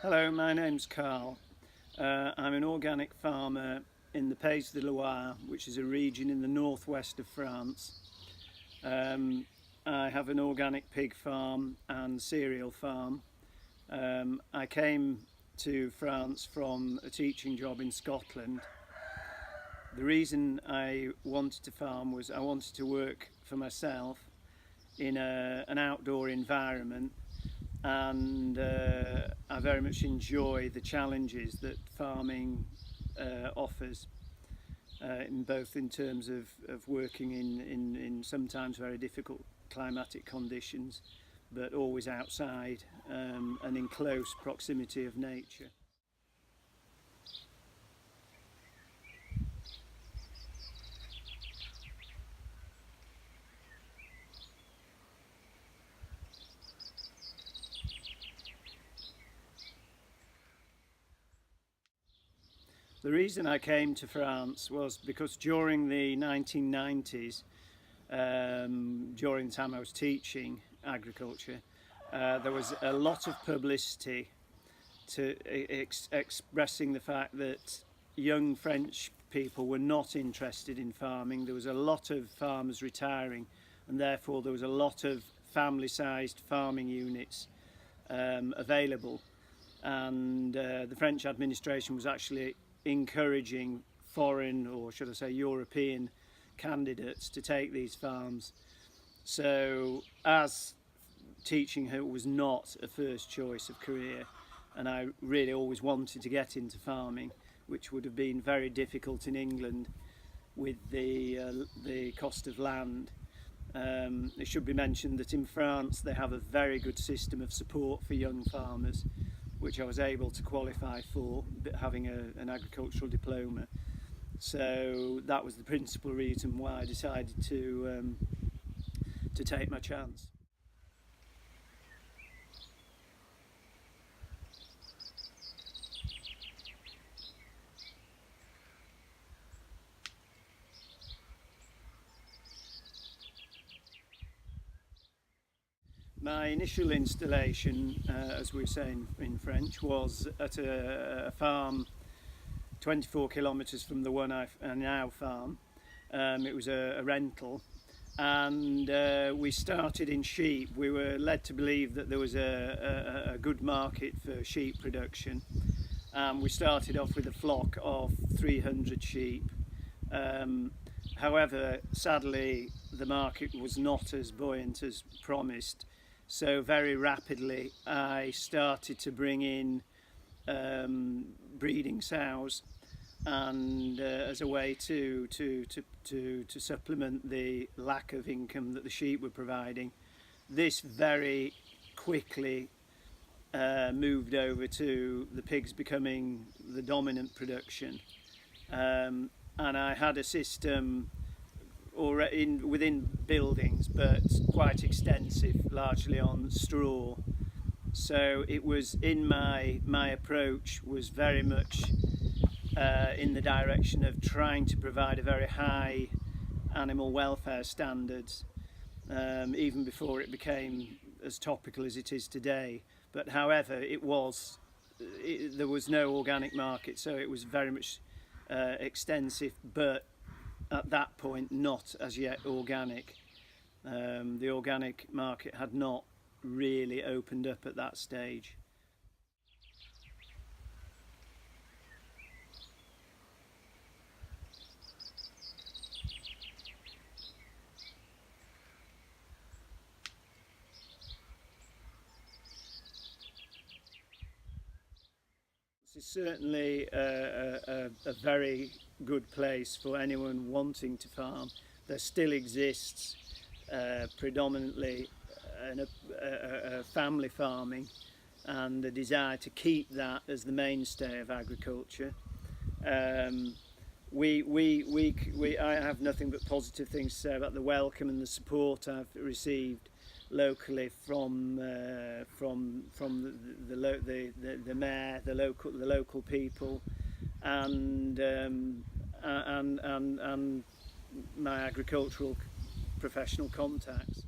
Hello, my name's Carl. I'm an organic farmer in the Pays-de-Loire, which is a region in the northwest of France. I have an organic pig farm and cereal farm. I came to France from a teaching job in Scotland. The reason I wanted to farm was I wanted to work for myself in an outdoor environment, and I very much enjoy the challenges that farming offers, both in terms of working in sometimes very difficult climatic conditions, but always outside and in close proximity of nature. The reason I came to France was because during the 1990s, during the time I was teaching agriculture, there was a lot of publicity expressing the fact that young French people were not interested in farming. There was a lot of farmers retiring, and therefore there was a lot of family-sized farming units available, and the French administration was actually encouraging foreign, or should I say European, candidates to take these farms. So as teaching was not a first choice of career, and I really always wanted to get into farming, which would have been very difficult in England with the cost of land. It should be mentioned that in France they have a very good system of support for young farmers, which I was able to qualify for, having an agricultural diploma. So that was the principal reason why I decided to take my chance. My initial installation, as we say in French, was at a farm 24 kilometres from the one I now farm. It was a rental, and we started in sheep. We were led to believe that there was a good market for sheep production. We started off with a flock of 300 sheep. However, sadly, the market was not as buoyant as promised. So very rapidly I started to bring in breeding sows, and as a way to supplement the lack of income that the sheep were providing. This very quickly moved over to the pigs becoming the dominant production, and I had a system within buildings, but quite extensive, largely on straw. So it was in my approach was very much in the direction of trying to provide a very high animal welfare standards, even before it became as topical as it is today. But however, there was no organic market, so it was very much extensive, but at that point not as yet organic. The organic market had not really opened up at that stage. This is certainly a very good place for anyone wanting to farm. There still exists predominantly a family farming, and a desire to keep that as the mainstay of agriculture. I have nothing but positive things to say about the welcome and the support I've received locally from the mayor, the local people, and my agricultural professional contacts.